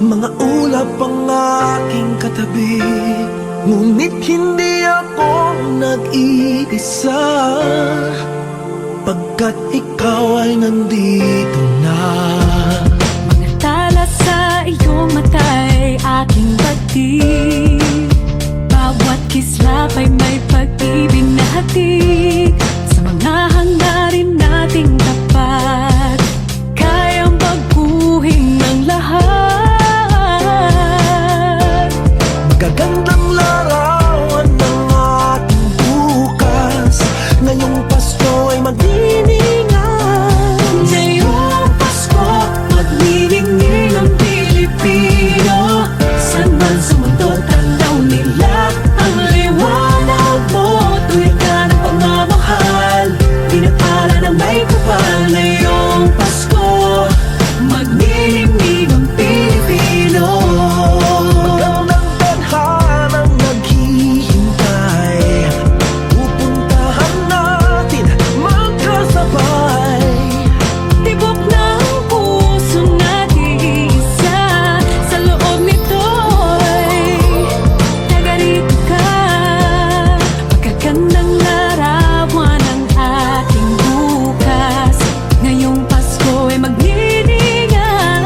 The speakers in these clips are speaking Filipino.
Mga ulap ang aking katabi, ngunit hindi ako nag-iisa, pagkat ikaw ay nandito na. Mga tala sa iyong mata'y aking batid, bawat kislap ay may pag-ibig na hatid. Sa mga hangarin nating tapat, kayang baguhin ng lahat. Magagandang larawan ng ating bukas, ngayong Pasko ay magdiningan. Ngayong Pasko, magniningning ang Pilipino. Saan man sa mundo, tanaw nila ang liwanag mo. Tuwid ka ng pagmamahal, pinapala ng may kapal. Ngayong Pasko, magniningning ang Pilipino. Magandang tadhanang naghihintay, pupuntahan natin magkasabay. Tibok ng puso natin isa, sa loob nito'y taga-rito ka. Magagandang larawan ang ating bukas, ngayong Pasko ay magniningan.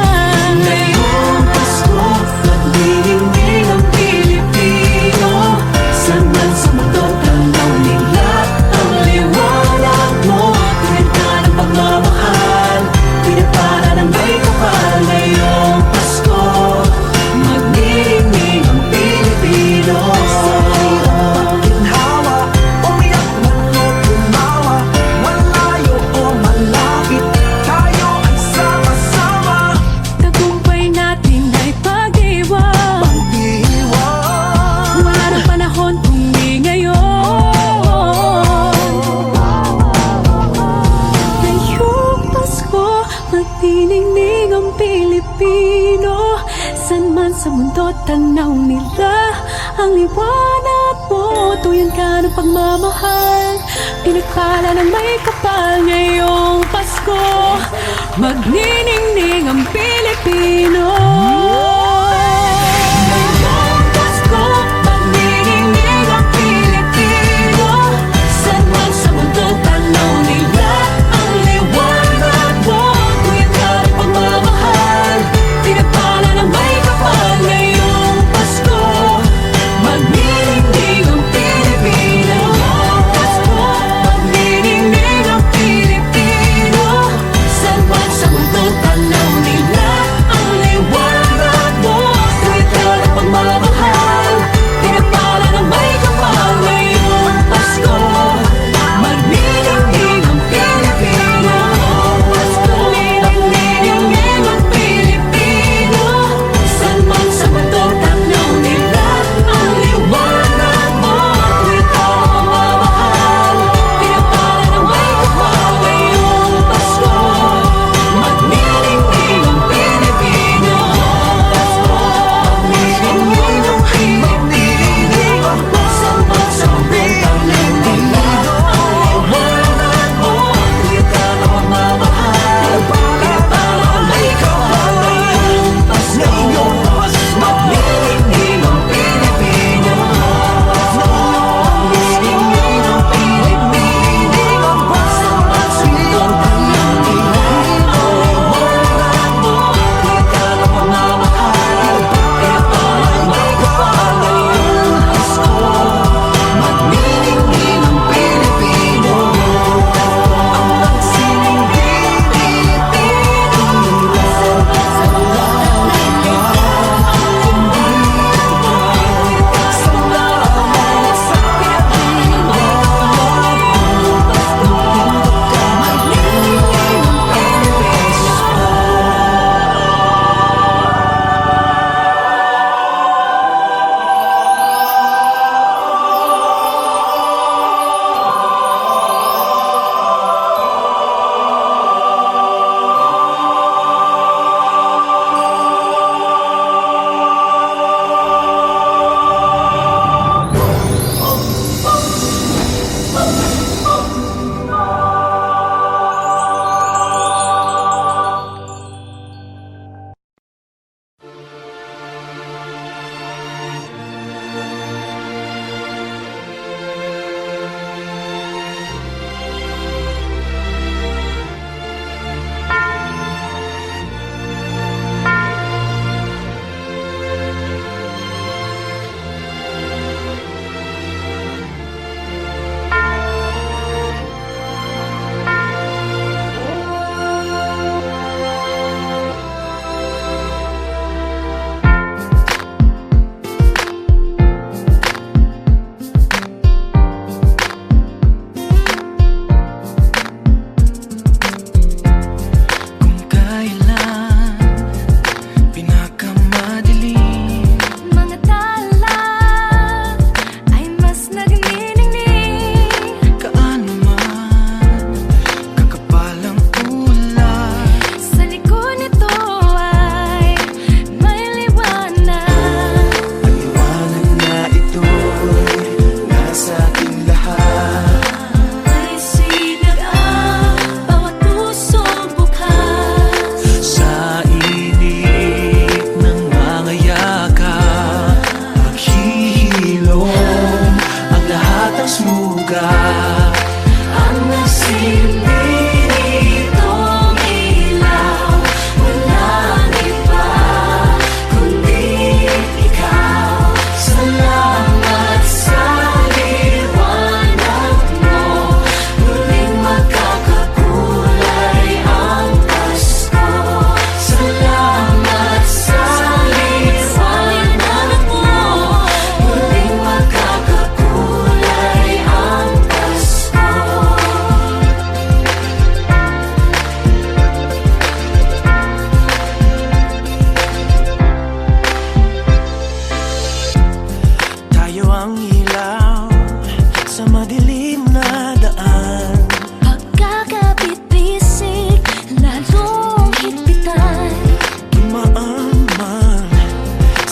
Ngayong Pasko, magniningning ang Pilipino. Saan man sa mundo, tanaw nila ang liwanag mo. Tuwid ka ng pagmamahal, pinapala ng may kapal. Ngayong Pasko, magniningning ang Pilipino. Ginhawa, umiyak man o tumawa, malayo o malapit, tayo ay sama-sama. Tagumpay natin ay pag-iwan, Pag-iwan, wala ng panahon kung di ngayon. Ngayong Pasko, magniningning ang Pilipino. Saan man sa mundo, tanaw nila ang liwanag mo. Tuyan ka ng pagmamahal, pinagpala ng may kapal. Ngayong Pasko, magniningning ang Pilipino. Ngayong Pasko, magniningning ang Pilipino. Saan man sa mundo, tanaw nila ang liwanag mo. Tuyan ka ng pagmamahal, pinagpala ng may kapal. Ngayong Pasko, magniningning ang Pilipino. Pasko, magniningning ang Pilipino. Saan man sa mundo, tanaw nila ang liwanag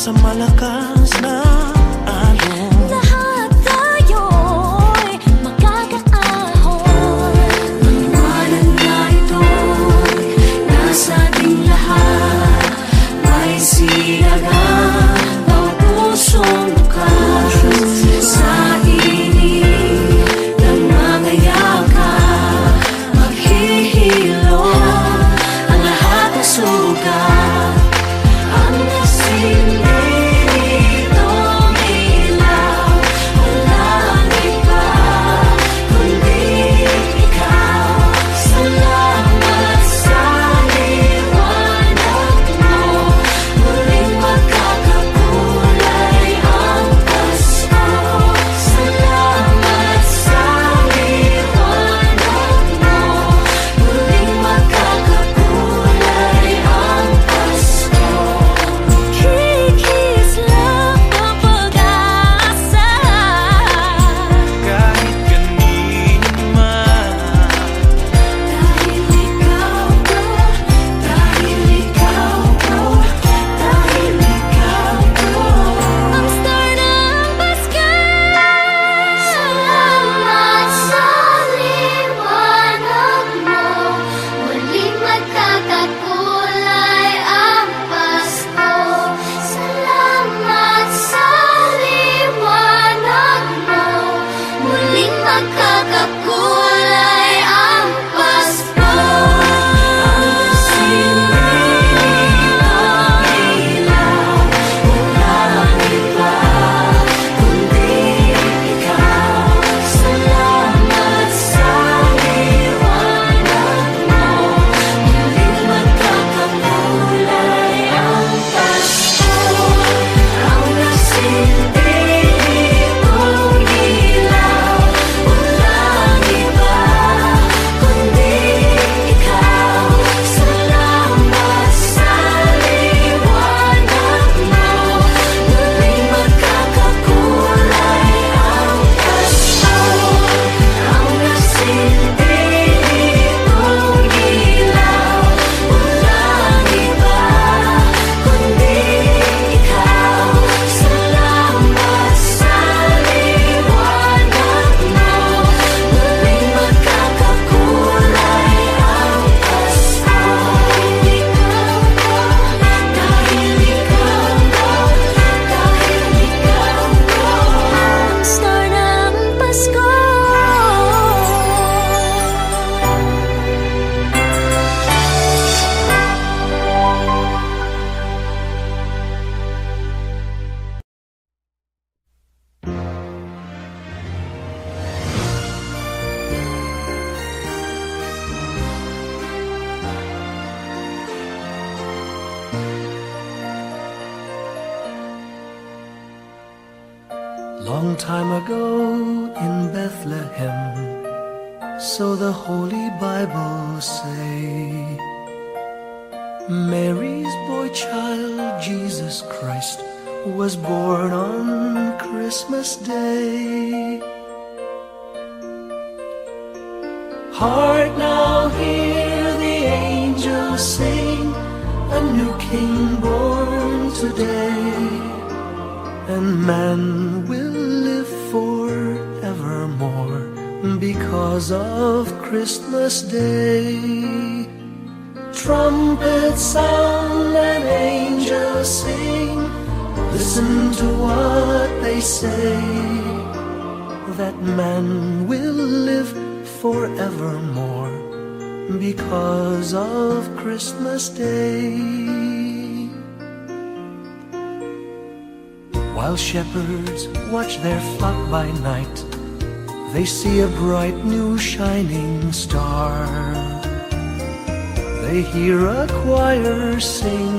sa malakas na alon. Lahat tayo'y magkakaahon. Maliwanag na ito'y nasa ating lahat. May sinagang bawat pusong bukas. Sa init ng mga yakap, maghihilom ang lahat ng sugat. Ang nasilid nitong ilaw, walang iba kundi ikaw. Salamat sa liwanag mo, muling magkakakulay ang Pasko. Salamat sa liwanag mo, muling magkakakulay ang Pasko. Kikislap ang pag-asa. Kahit kanino man, Dahil ikaw ko, dahil ikaw ko, dahil ikaw ko, ang star ng Pasko. Salamat sa liwanag mo, muling magkakakulay ang Pasko. Salamat sa liwanag mo, muling magkakakulay ang Pasko. Ang silid ng ilaw, walang iba kundi ikaw. Salamat sa liwanag mo, muling magkakakulay ang Pasko. Ang nasilid nitong ilaw, walang iba kundi ikaw. Salamat sa liwanag mo, muling magkakakulay ang Pasko. Ang nasilid nitong ilaw, walang iba kundi ikaw. Salamat sa liwanag mo, muling magkakakulay ang Pasko. Dahil ikaw ko, dahil ikaw ko, ang star ng Pasko. long time ago in Bethlehem, so the Holy Bible say, Mary's boy child, Jesus Christ, was born on Christmas Day. Hark now, hear the angels sing, a new King born today, and man will live forevermore because of Christmas Day. Trumpets sound and angels sing, listen to what they say, that man will live forevermore because of Christmas Day. While shepherds watch their flock by night, they see a bright new shining star. They hear a choir sing,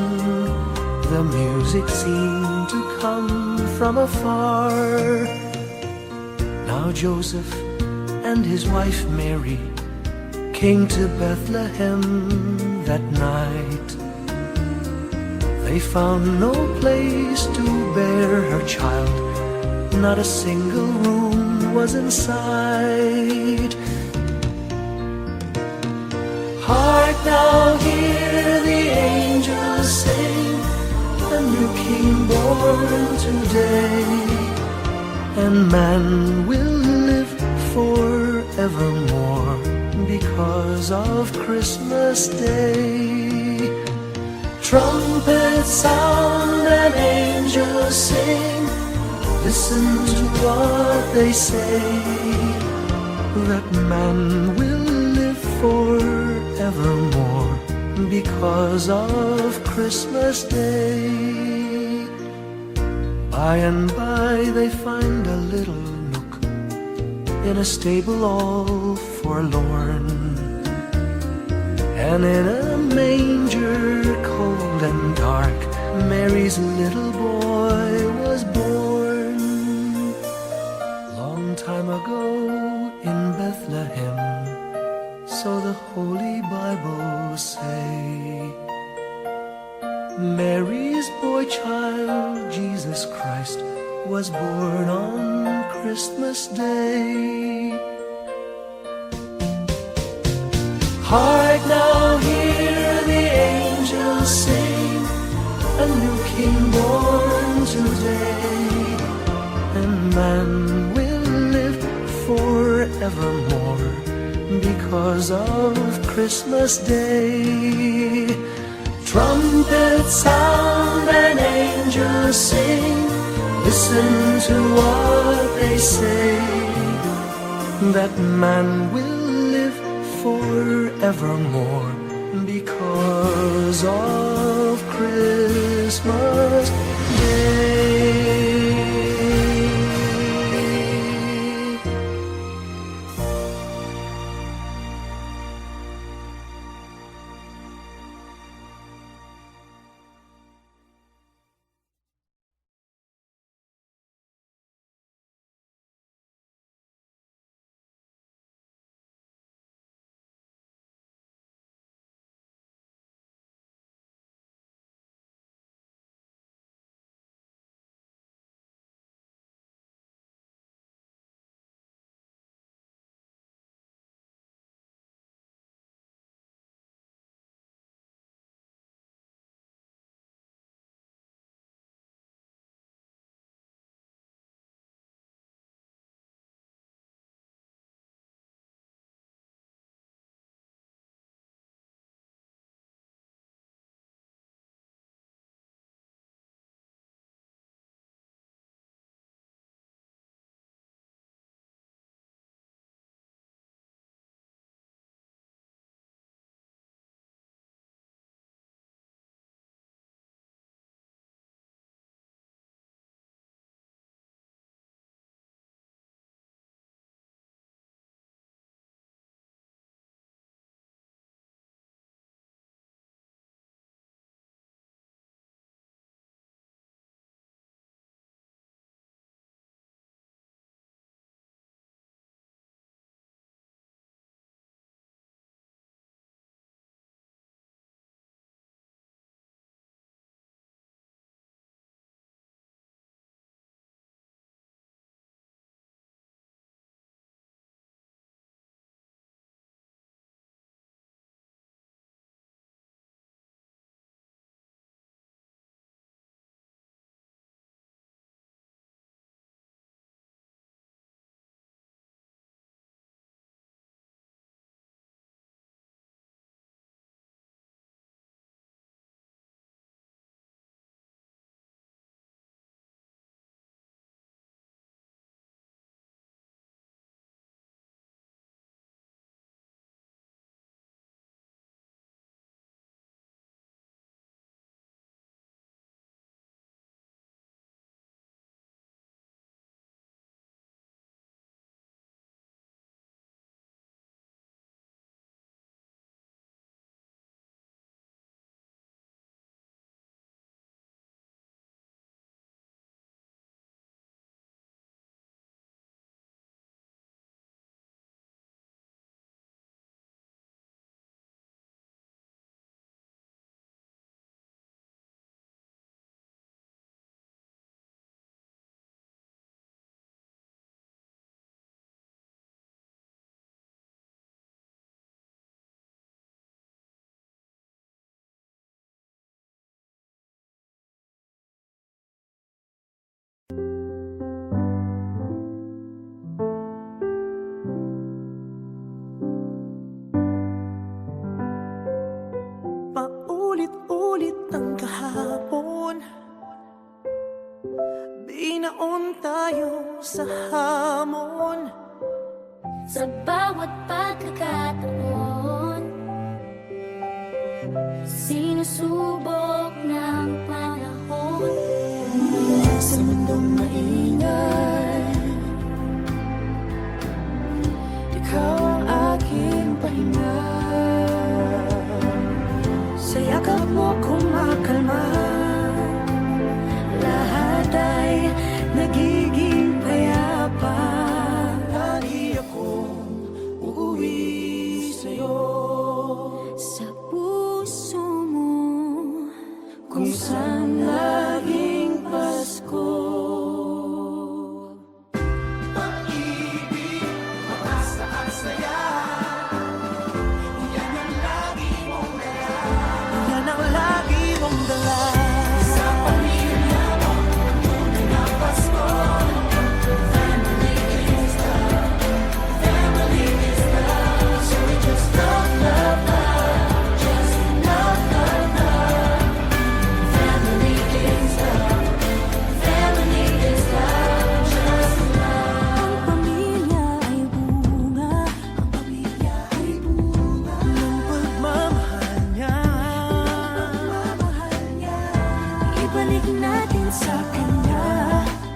the music seemed to come from afar. Now Joseph and his wife Mary came to Bethlehem that night. They found no place to bear her child, not a single room was in sight. Hark now, hear the angels sing, a new king born today, and man will live forevermore because of Christmas Day. Trumpets sound and angels sing, listen to what they say, that man will live forevermore because of Christmas Day. By and by they find a little nook in a stable all forlorn, and in a manger cold and dark Mary's little boy was born. Long time ago in Bethlehem, so the Holy Bible say, Mary's boy child, Jesus Christ, was born on Christmas Day. Hark now, hear the angels sing, a new king born today, and man will live forevermore because of Christmas Day. Trumpets sound and angels sing, listen to what they say, that man will live forevermore because of Christmas Day. Binaon tayo sa hamon. Sa bawat pagkakataon, sinusubok ng panahon. Sa mundong maingay, ikaw ang aking pahinga. Sa yakap mo kumakalma, lahat ay nagiging payapa. Lagi akong uuwi sa'yo. Sa puso mo, kung saan laging Pasko. Pag-ibig, pag-asa at saya, yan ang lagi mong dala. Yan ang lagi mong dala. Sa pamilya mo, tunay na Pasko. Family is love, family is love. So we just love, love, love, just love, love, love. Family is love, family is love, just love. Ang pamilya ay bunga, ang pamilya ay bunga Ng pagmamahal niya. Pagmamahal niya. Ibalik natin sa kanya,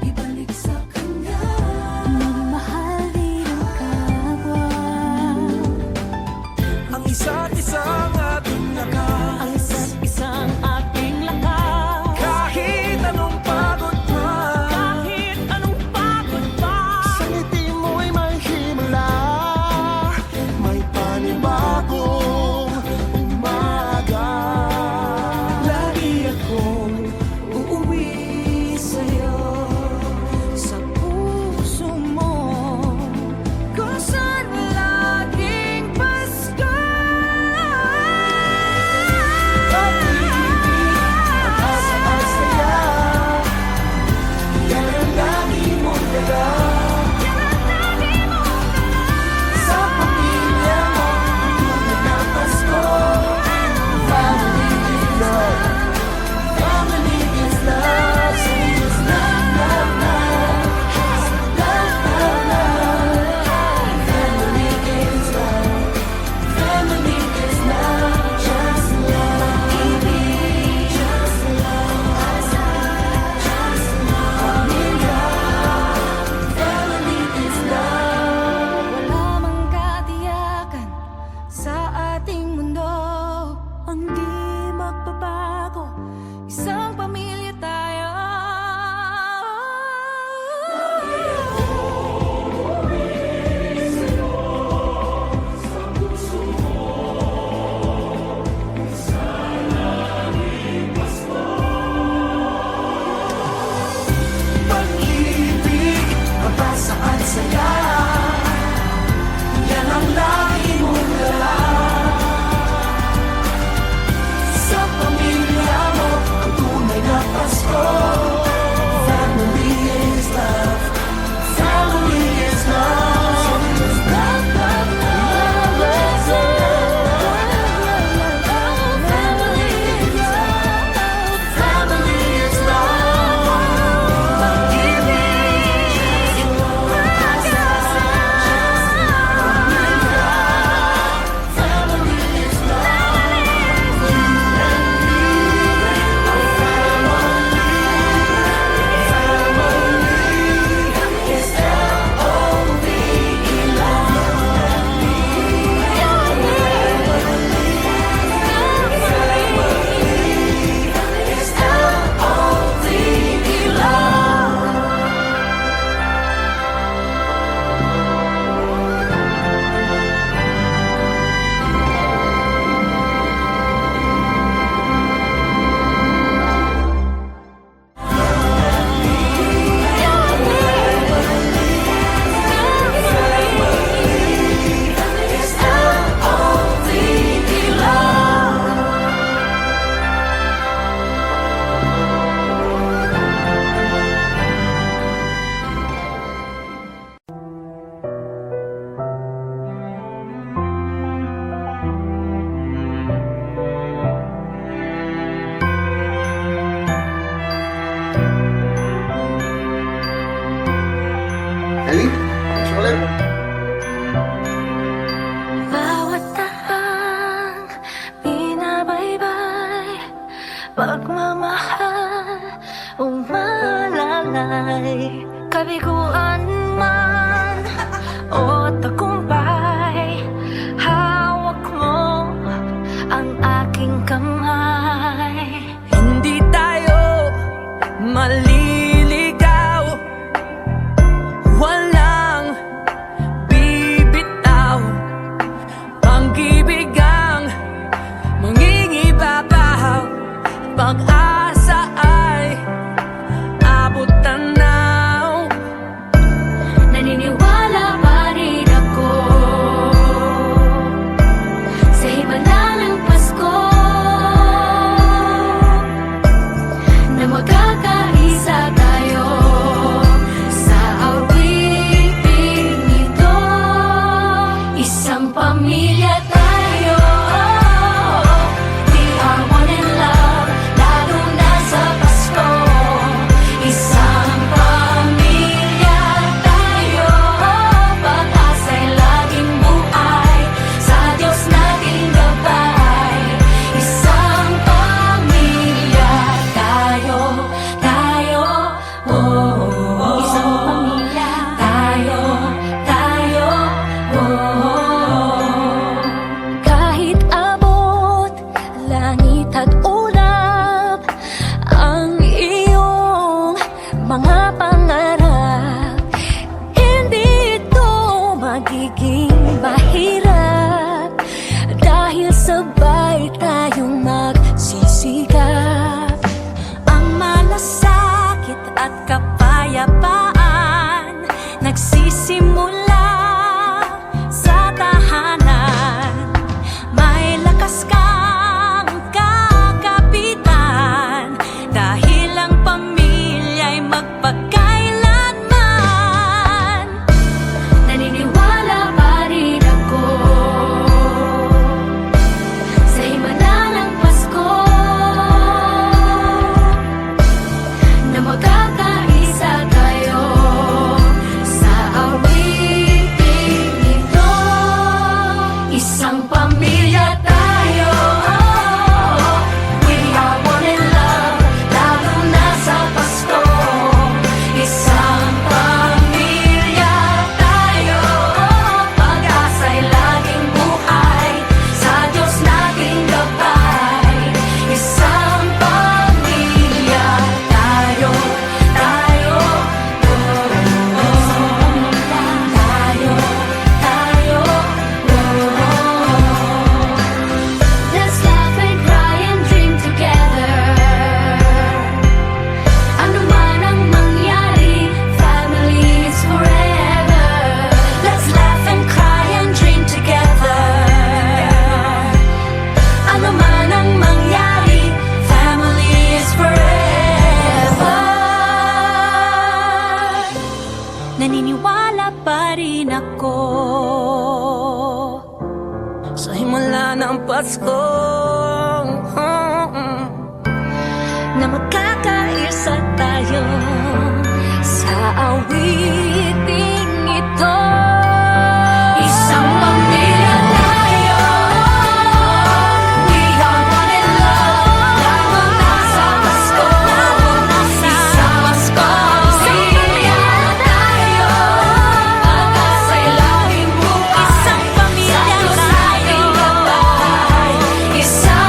ibalik sa kanya. Magmahal din ang kapwa. Ang isa't isang ating lakas. Ang isa't isang ating lakas. Kahit anong pagod pa, Kahit anong pagod pa, sa ngiti mo'y may himala. May panibagong umaga. Lagi akong uuwi umalalay. Kabiguan man o tagumpay, hawak mo ang aking kamay. Hindi tayo maliligaw, walang bibitaw. Pag-ibig ang mangingibabaw, pag-asa ay abot tanaw. Naniniwala pa rin ako sa himala ng Pasko, na magkakaisa tayo sa awiting ito. Isang pamilya tayo, we are one in love, lalo na sa Pasko. Isang pamilya tayo, pag-asa'y laging buhay, sa Diyos nating gabay. Isang pamilya tayo, oh. Isang pamilya tayo, oh. Kahit abot langit at ulap ang iyong mga pangarap, hindi ito magiging mahirap, dahil sabay tayong magsisikap. Ang malasakit at kapayapaan nagsisimula sa tahanan. May lakas kang kakapitan, dahil ang pamilya'y magpakailanman. Naniniwala pa rin ako sa himala ng Pasko, na magkakaisa tayo sa awiting ito. Isang pamilya tayo, we are one in love, lalo na sa Pasko. Isang pamilya tayo, pag-asa'y laging buhay, sa Diyos nating gabay. Isang pamilya tayo, oh. Tayo, oh. Let's laugh and cry and dream together. Ano man ang mangyari, family is forever. Let's laugh and cry and dream together. Ano man ang mangyari, family is forever. Naniniwala pa rin ako Sa himala ng Pasko, na magkakaisa tayo sa awiting ito. Isang pamilya tayo, we are one in love, lalo na sa Pasko. Isang pamilya tayo, pag-asa'y laging buhay, sa Diyos nating gabay. Isang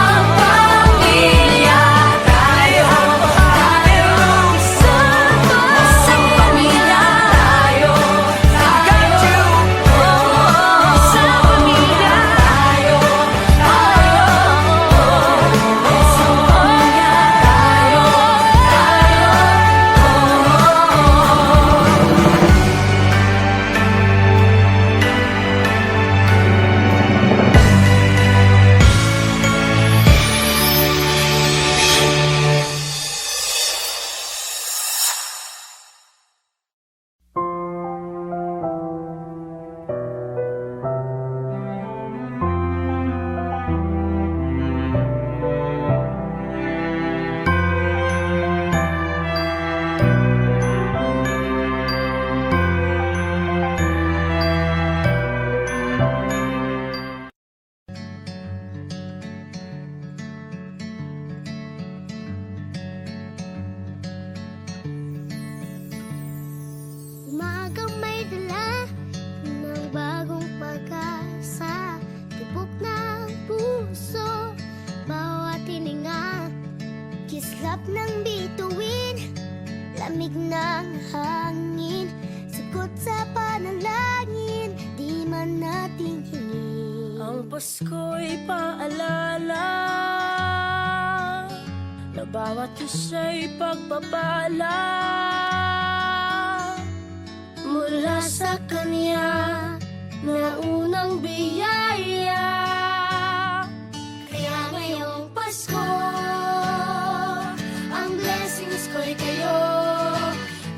lamig ng hangin, sagot sa panalangin, di man natin hingin. Ang Pasko'y paalala na bawat isa'y pagpapala mula sa Kanya na unang biyaya. Kaya ngayong Pasko, ang blessings ko'y kayo.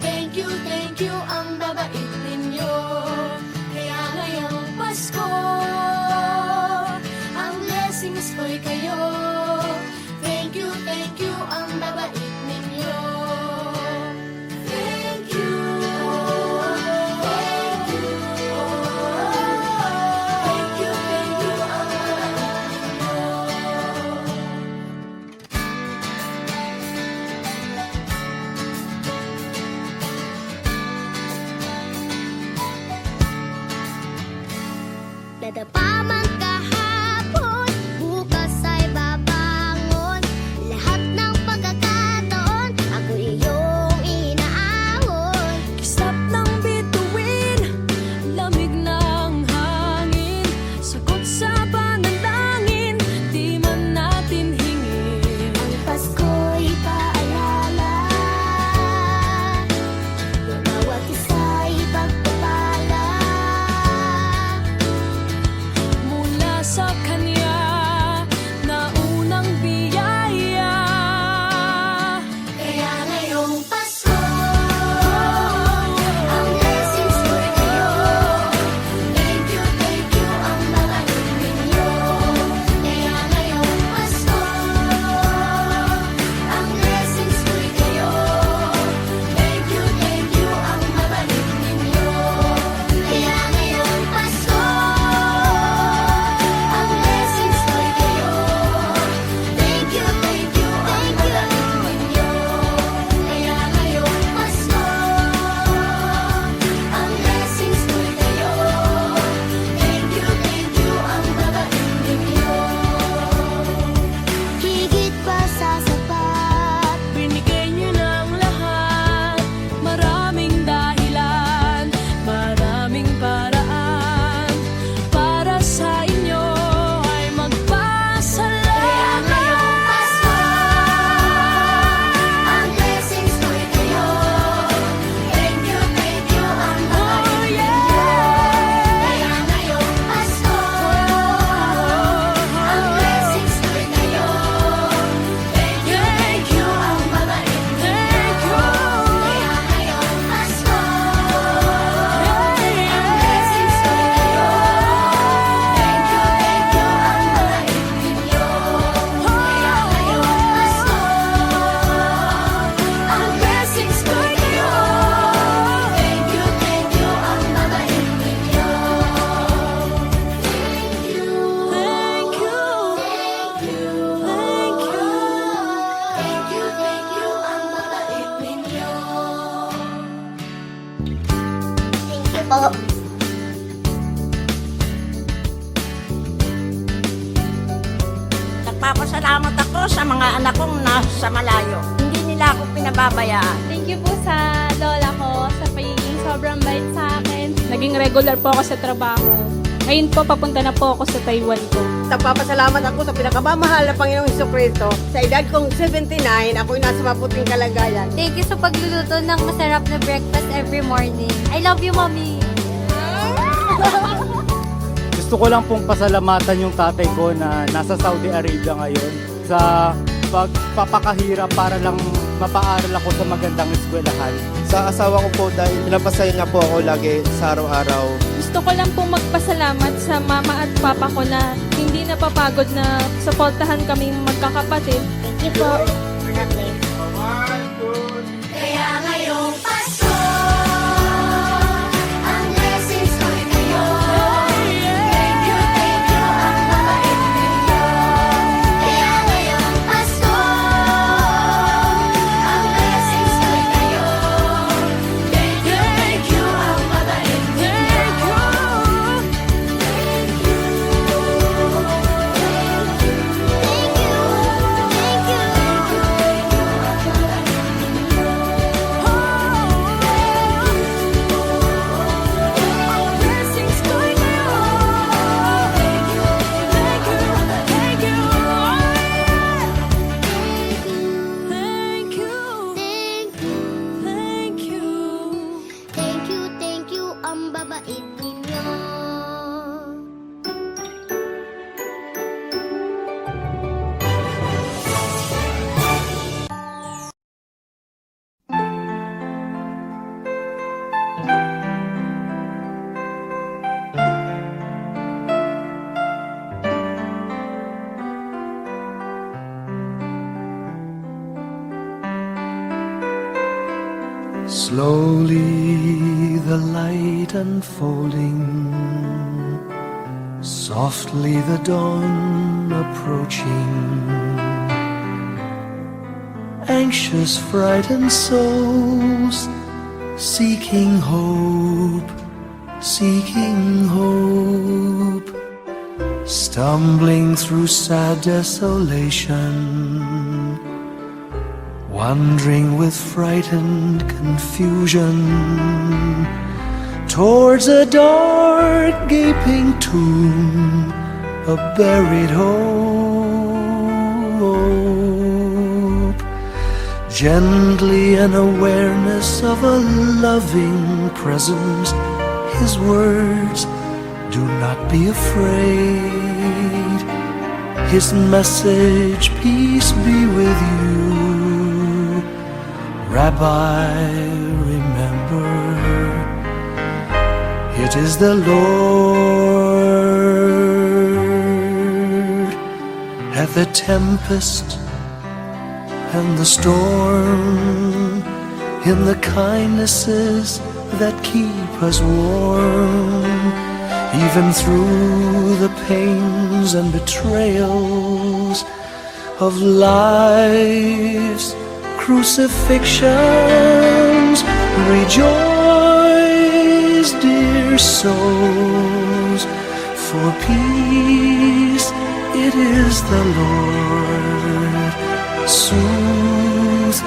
Thank you, ang babait ninyo. Kaya ngayong Pasko, ang blessings ko'y kayo. Thank you, ang babait ninyo. Thank you, thank you. Thank you, ang babait ninyo. Nadapa man kahapon, bukas ay babangon. Lahat ng pagkakataon, ako iyong inaahon. Kisap ng bituin, lamig ng hangin, sagot sa panalangin, di man natin hingin. Ang Pasko'y paalala na bawat isa'y pagpapala Mula sa Kanya na unang biyaya. Kaya ngayong Pasko, ang blessings ko'y kayo. Thank you, ang babait ninyo. Kaya ngayong Pasko, ang blessings ko'y kayo. Thank you, ang babait ninyo. Kaya ngayong Pasko, ang blessings ko'y kayo. Thank you, ang babait ninyo. Kaya ngayong Pasko, ang blessings ko'y kayo. Thank you, ang babait ninyo. Higit pa sa sapat, Binigay niyo ng lahat, maraming dahilan, maraming paraan, para sa inyo ay magpasalamat. kaya ngayong Pasko, ang blessings ko'y kayo. Thank you, ang babait ninyo. Kaya ngayong Pasko, ang blessings ko'y kayo. Thank you, ang babait ninyo. Kaya ngayong Pasko, ang blessings ko'y kayo. Thank you, ang babait ninyo. Kaya ngayong Pasko, ang blessings ko'y kayo. Thank you, ang babait ninyo. Thank you, ang babait ninyo. Thank you po. Nagpapasalamat ako sa mga anak kong nasa malayo. Hindi nila ako pinababayaan. Thank you po sa lola ko sa pagiging sobrang bait sa akin. Naging regular po ako sa trabaho. Ngayon po, papunta na po ako sa Taiwan ko. Nagpapasalamat ako sa pinakamamahal na Panginoong Hesuscristo. Sa edad kong 79, ako'y nasa maputing kalagayan. Thank you sa pagluluto ng masarap na breakfast every morning. I love you, Mommy! Gusto ko lang pong pasalamatan yung tatay ko na nasa Saudi Arabia ngayon sa pagpapakahirap para lang mapaaral ako sa magandang eskwelahan. Sa asawa ko po dahil pinapasaya niya po ako lagi sa araw-araw. Gusto ko lang pong magpasalamat sa mama at papa ko na hindi napapagod na suportahan kaming magkakapatid. Thank you po. Kaya ngayong Pasko, ang blessings ko'y kayo. Thank you, ang babait ninyo. Kaya ngayong Pasko, ang blessings ko'y kayo. Thank you, ang babait ninyo. Thank you, Slowly the light unfolding, softly the dawn approaching. Anxious, frightened souls seeking hope, seeking hope. Stumbling through sad desolation, wandering with frightened confusion towards a dark gaping tomb, a buried hope. Gently an awareness of a loving presence, His words, do not be afraid. His message, peace be with you. Rabbi, remember, it is the Lord. At the tempest and the storm, in the kindnesses that keep us warm, even through the pains and betrayals of life's crucifixions. Rejoice, dear souls, for peace it is the Lord. Soothe,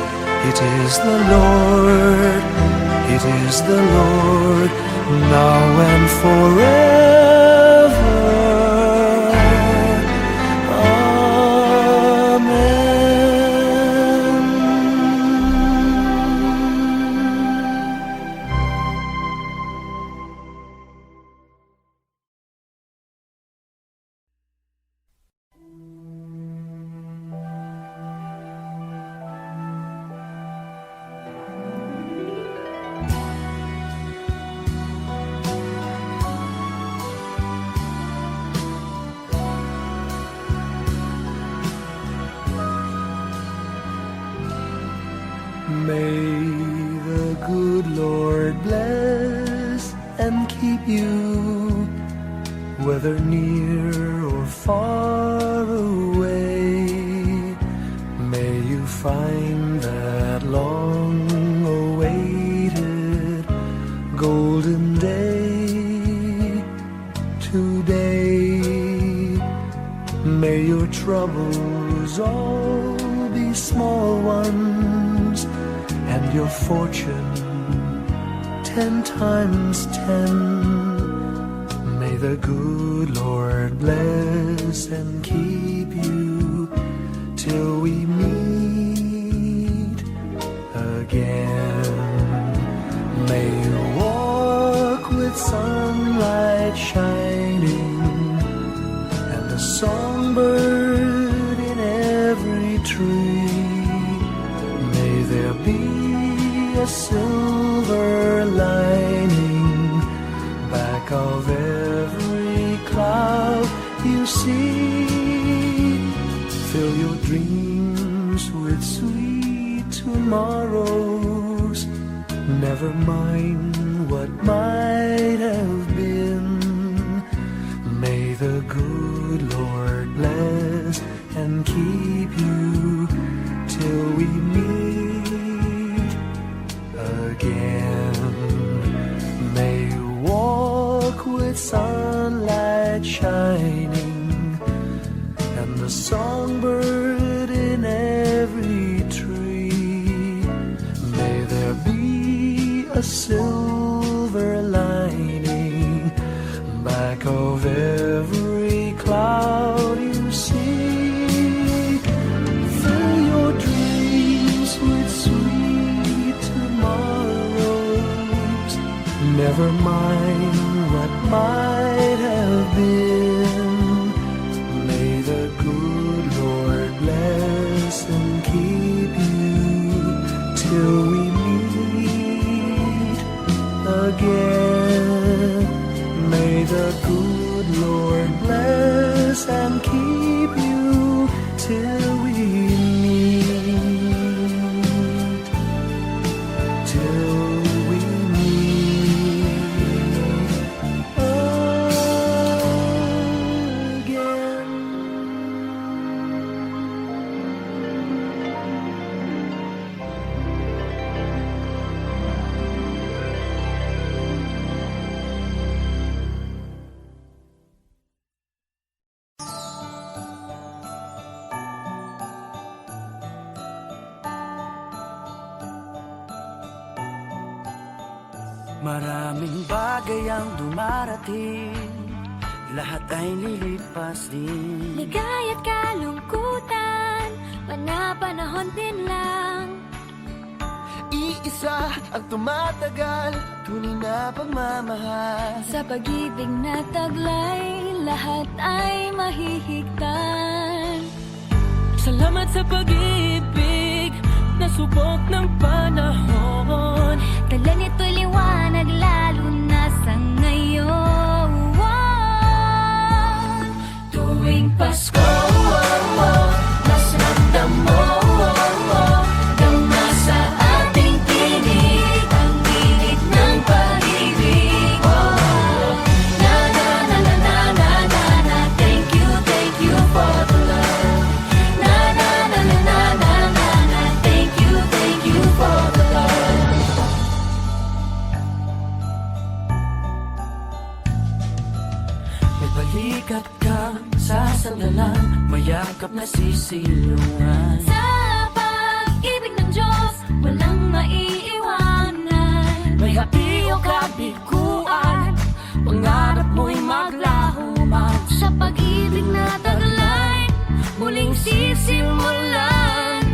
it is the Lord, it is the Lord, now and forever. Amen. May the good Lord bless and keep you, whether near or far away. May you find that long-awaited golden day today. May your troubles all be small ones, and your fortune 10 times 10. May the good Lord bless and keep you till we meet again. May you walk with sunlight shining and a songbird in every tree. May there be a silver lining back of every cloud you see. Fill your dreams with sweet tomorrows. Never mind what might have been. May the good Lord bless and keep you till we meet again. May you walk with sunlight shining and the songbird in every tree. May there be a silver lining back of every cloud you see. Fill your dreams with sweet tomorrows. Never mind what might have been. May the good Lord bless and keep you till we meet again. May the good Lord bless and keep you till we meet till we meet again. Maraming bagay ang dumarating, lahat ay lilipas din. Ligay at kalungkutan, panapanahon din lang. Iisa ang tumatagal, tunay na pagmamahal. Sa pag-ibig na taglay, lahat ay mahihigtan. Salamat sa pag-ibig na subok ng panahon. Dala nito'y liwanag lalo na sa ngayon. Tuwing Pasko, mas ramdam mo, dama sa ating tinig ang init ng pag-ibig. Na na na na na na na na, thank you for the love. Na na na na na na na na, thank you for the love. May balikat kang sasandalan, mayakap na sisilungan. Sa pag-ibig ng Diyos, walang maiiwanan. May hati o kabiguan, pangarap mo'y maglaho man. Sa pag-ibig na taglay, muling sisimulan.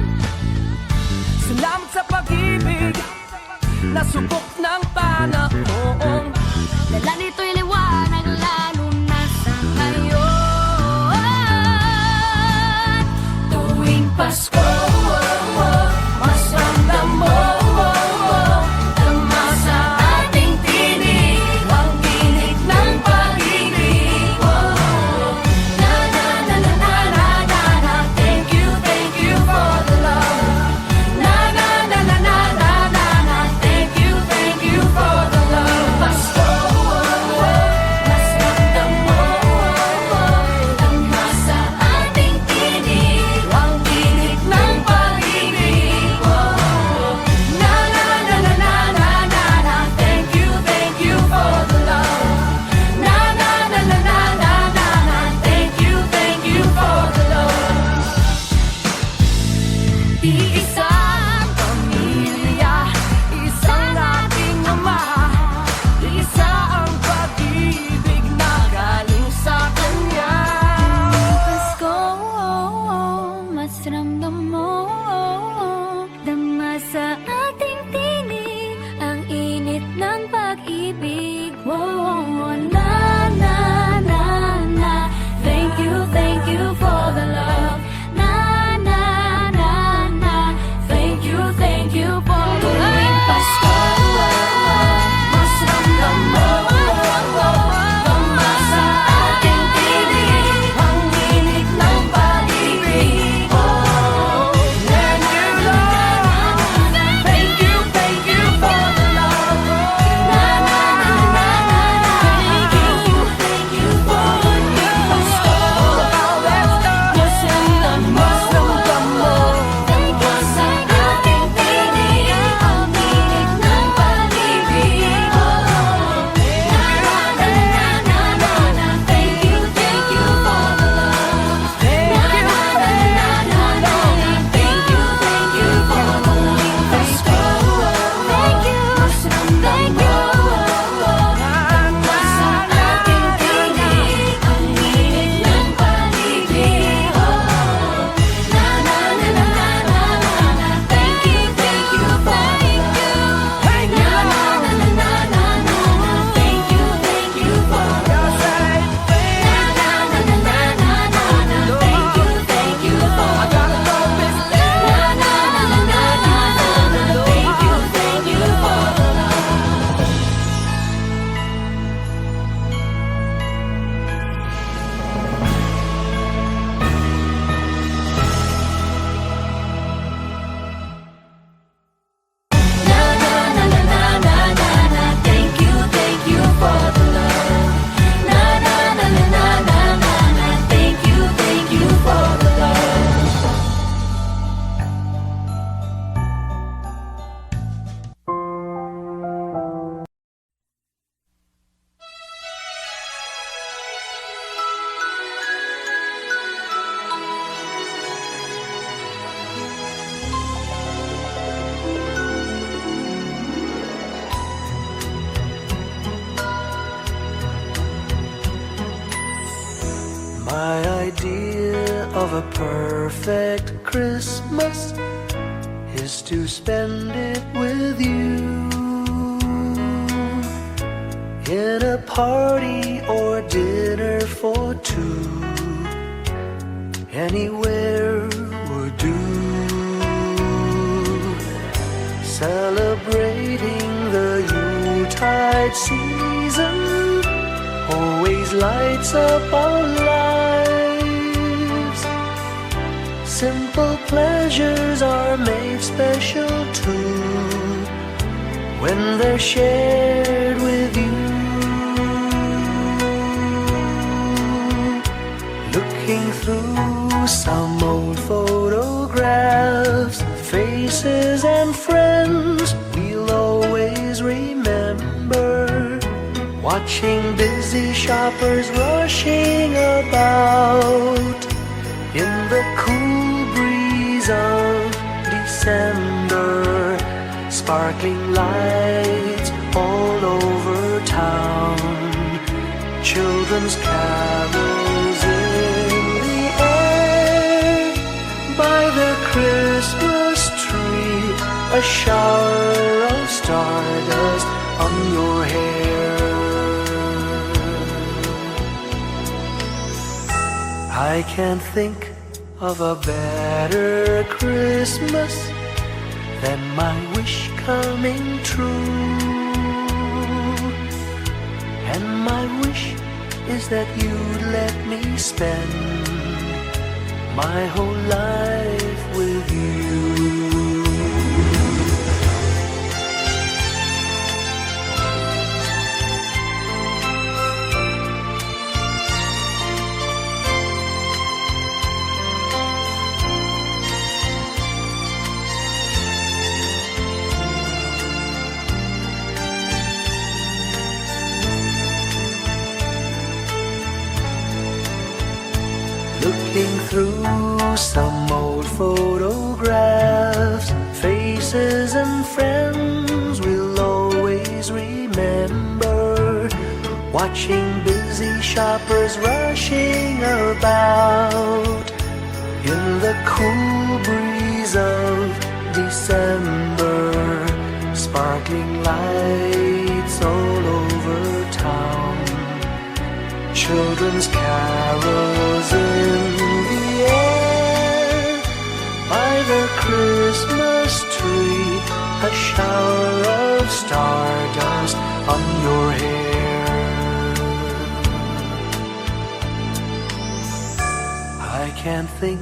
Salamat sa pag-ibig na subok ng panahon. Dala nito'y liwanag lalo na sa ngayon. Tuwing Pasko, mas ramdam mo, dama sa ating tinig ang init ng pag-ibig. Na na na na na na na na, thank you for the love. Na na na na na na na na, thank you for the love. Pasko, mas ramdam mo, dama sa ating tinig ang init ng a perfect Christmas is to spend it with you in a party or dinner for two. Anywhere would do. Celebrating the Yuletide season always lights up our lives. Simple pleasures are made special too when they're shared with you. Looking through some old photographs, faces and friends we'll always remember. Watching busy shoppers rushing about in the cool breeze of December. Sparkling lights all over town, children's carols in the air. By the Christmas tree, a shower of stardust on your hair. I can't think of a better Christmas than my wish coming true. And my wish is that you'd let me spend my whole life with you. Looking through some old photographs, faces and friends we'll always remember. Watching busy shoppers rushing about in the cool breeze of December. Sparkling lights all over town, children's carols in the air. By the Christmas tree, a shower of stardust on your hair. I can't think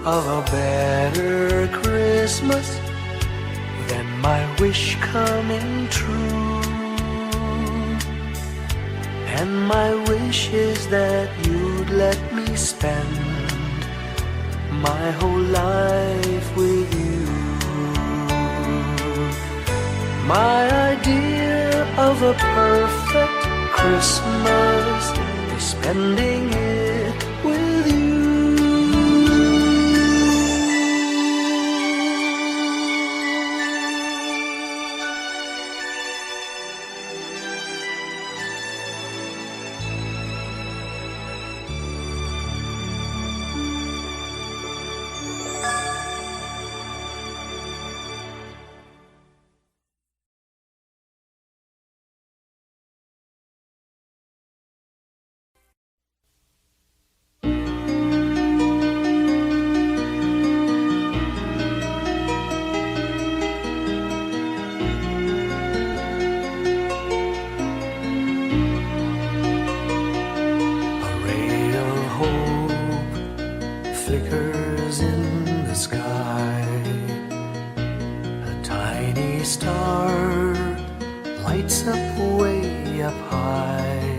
of a better Christmas than my wish coming true. And my wish is that you'd let me spend my whole life with you. My idea of a perfect Christmas is spending it with you. Flickers in the sky. A tiny star lights up way up high.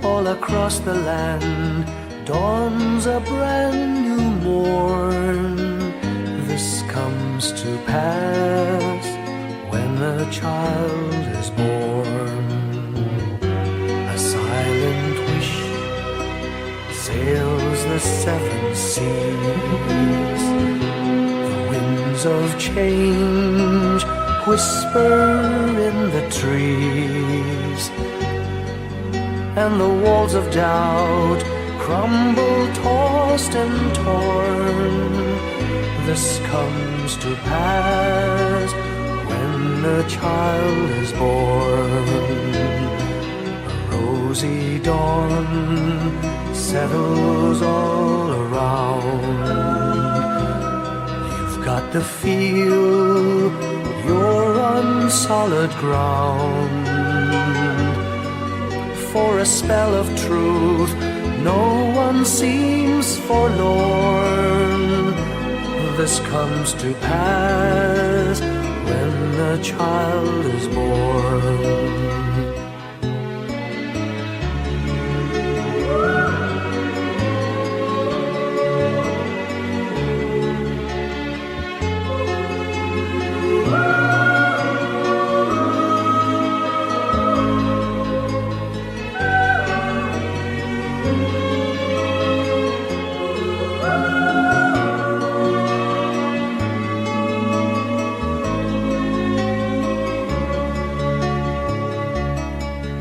All across the land dawns a brand new morn. This comes to pass when a child is born. A silent wish sails the seven seas. The winds of change whisper in the trees, and the walls of doubt crumble, tossed and torn. This comes to pass when a child is born. A rosy dawn settles all around. You've got to feel you're on solid ground. For a spell of truth, no one seems forlorn. This comes to pass when the child is born.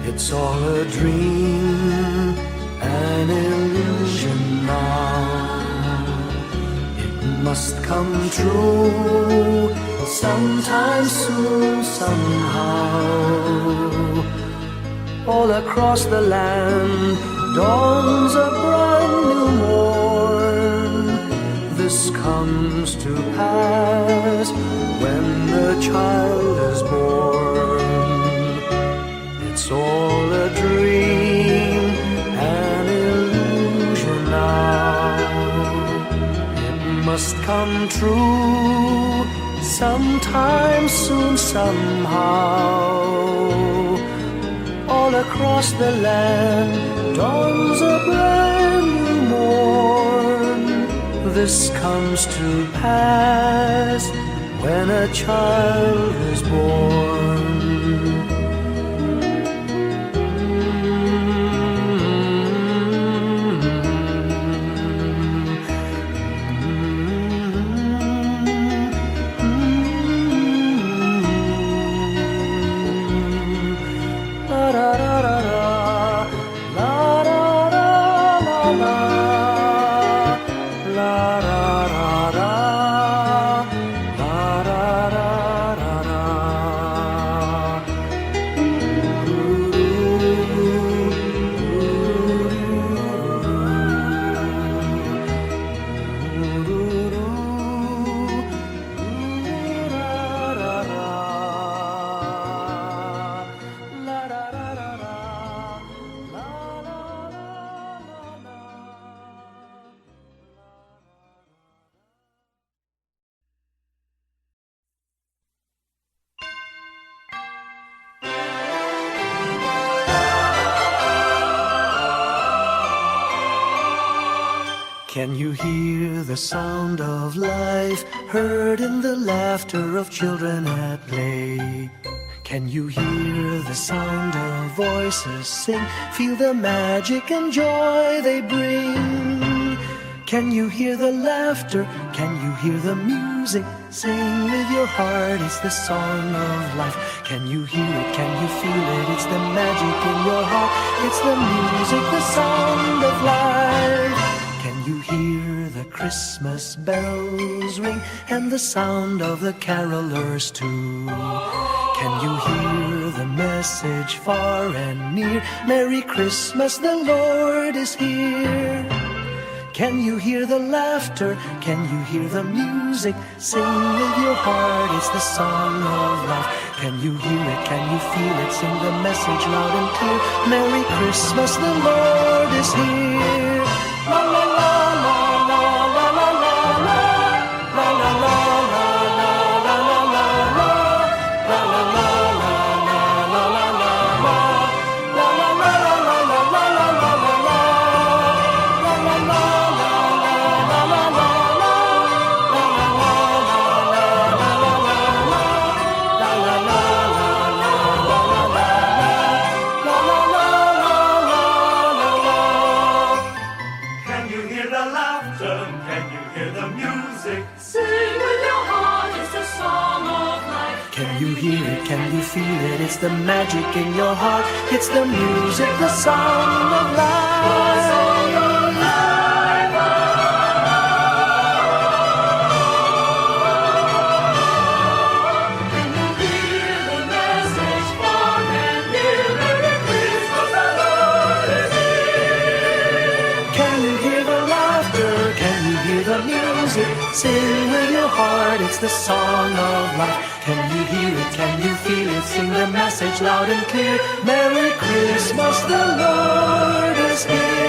It's all a dream, an illusion now. It must come true sometime soon, somehow. All across the land dawns a brand new morn. This comes to pass when the child is born. It's all a dream, an illusion now. It must come true sometime soon, somehow. All across the land dawns a brand new morn. This comes to pass when a child is born. Can you hear the sound of life heard in the laughter of children at play? Can you hear the sound of voices sing? Feel the magic and joy they bring. Can you hear the laughter? Can you hear the music? Sing with your heart, it's the song of life. Can you hear it? Can you feel it? It's the magic in your heart. It's the music, the sound of life. Can you hear the Christmas bells ring and the sound of the carolers too? Can you hear the message far and near? Merry Christmas, the Lord is here. Can you hear the laughter? Can you hear the music? Sing with your heart, it's the song of life. Can you hear it? Can you feel it? Sing the message loud and clear. Merry Christmas, the Lord is here. La la la la la la la la la la la la la la la la Can you feel it? It's the magic in your heart. It's the music, the sound of life. it, sing with your heart, it's the song of life. Can you hear it, can you feel it, sing the message loud and clear. Merry Christmas, the Lord is here.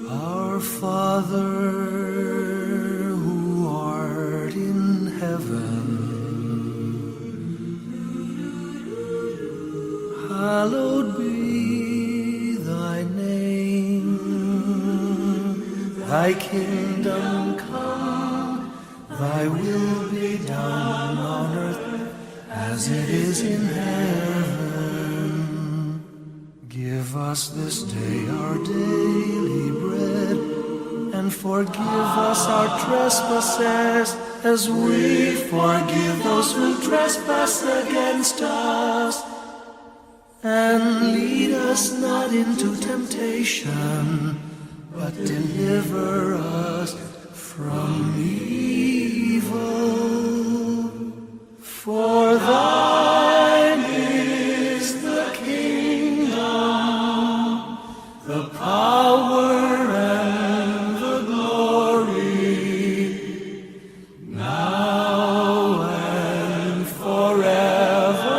Our Father who art in heaven, hallowed be thy name. Thy kingdom come, thy will be done on earth as it is in heaven. Give us this day our daily bread, and forgive us our trespasses, as we forgive those who trespass against us. And lead us not into temptation, but deliver us from evil. For thine is the kingdom, the power, and the glory, now and forever.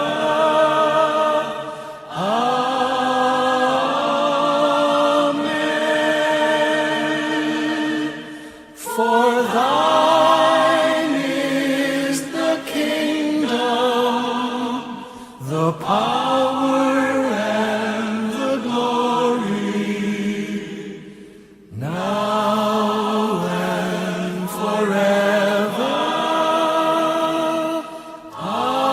Amen. For thine is the kingdom, the power, and the glory, now and forever. Amen.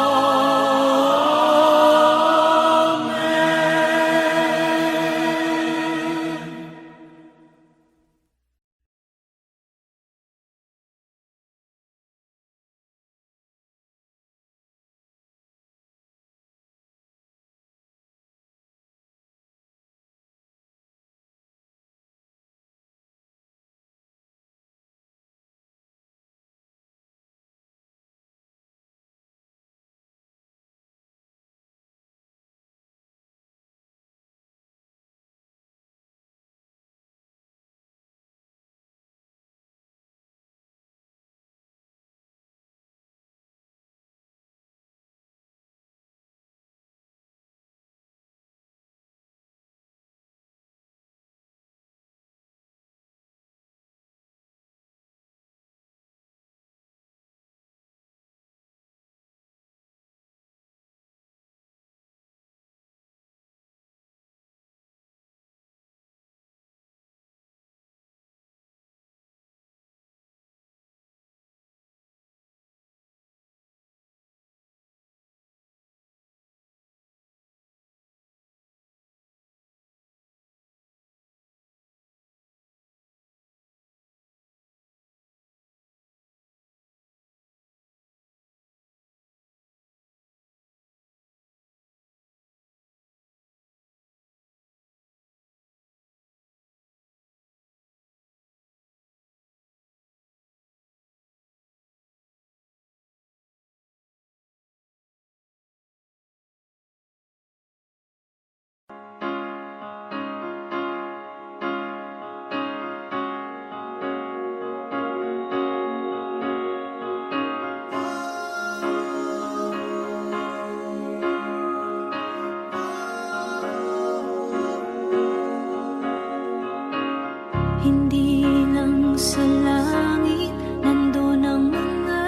Hindi lang sa langit nandun ang mga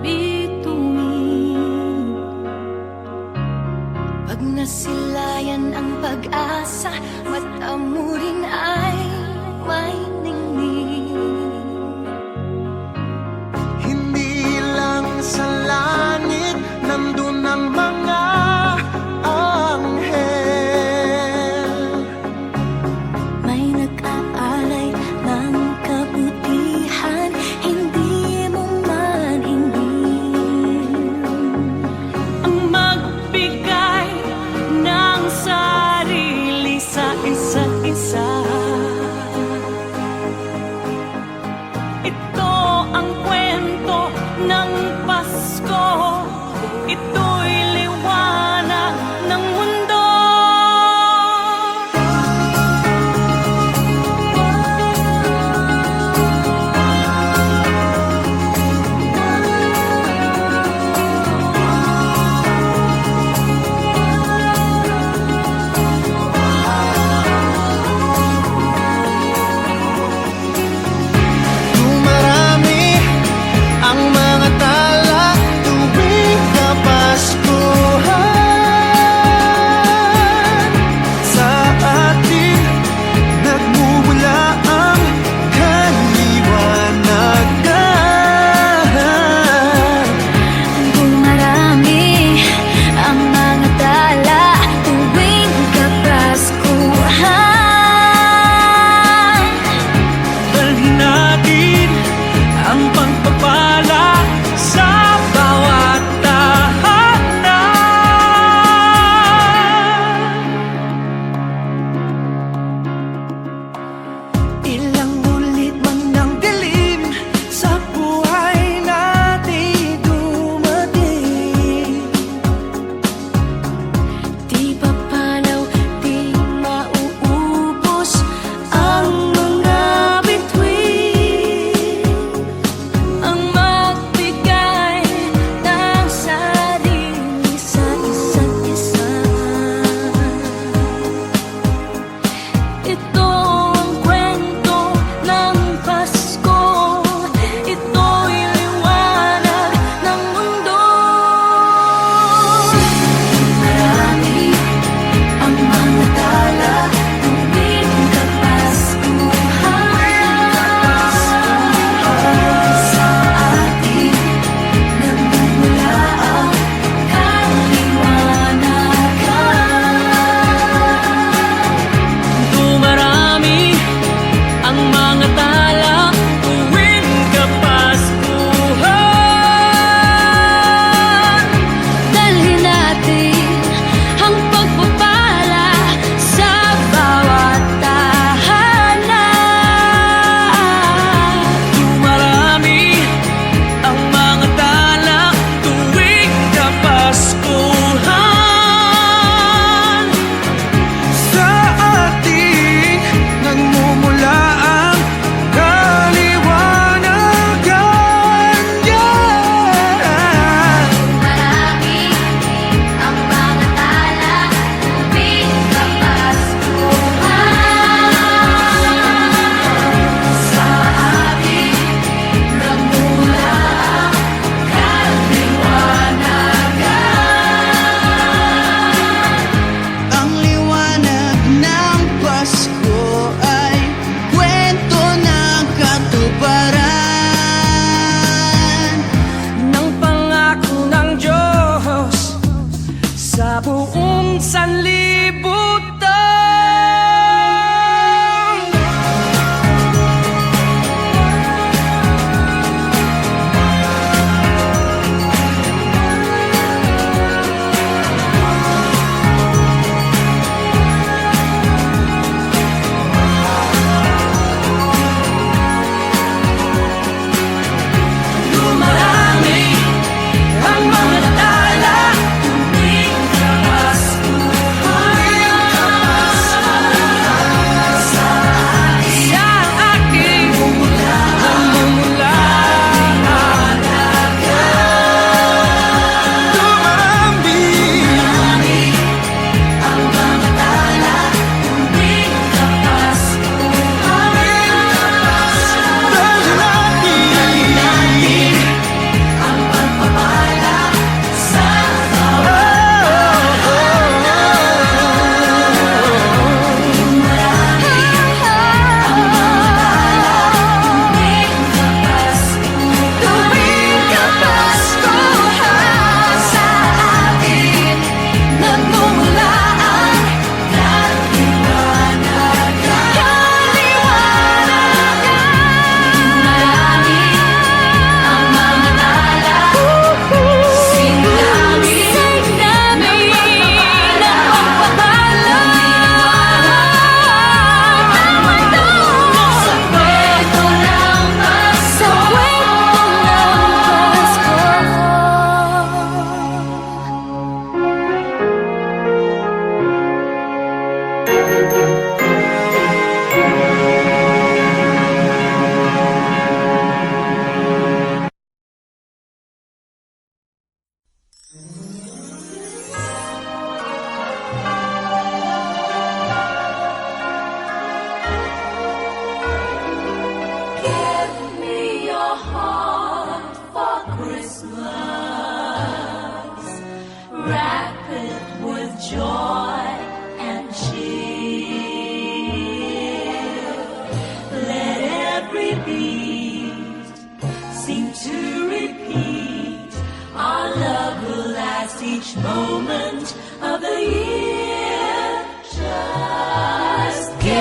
bituin. Pag nasilayan ang pag-asa, mata mo rin ay may ningning. Hindi lang sa langit nandun ang mga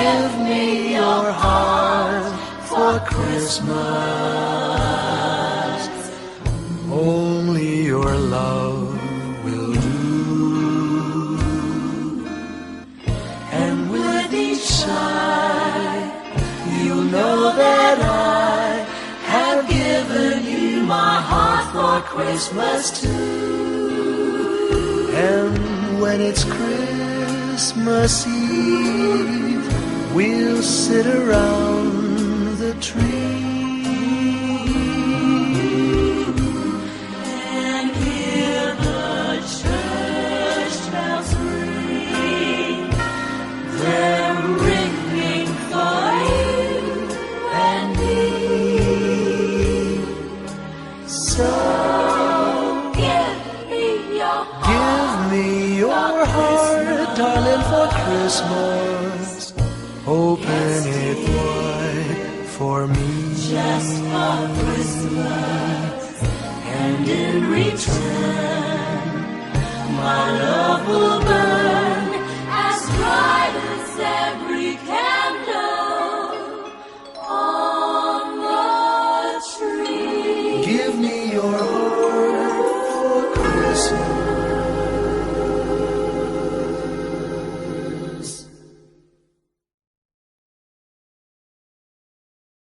Give me your heart for Christmas. Only your love will do. And with each sigh, you'll know that I have given you my heart for Christmas too. And when it's Christmas Eve, we'll sit around the tree and hear the church bells ring. They're ringing for you and me. So give me your heart, darling, for Christmas. Open it wide for me, just for Christmas. And in return, my love will burn as bright as every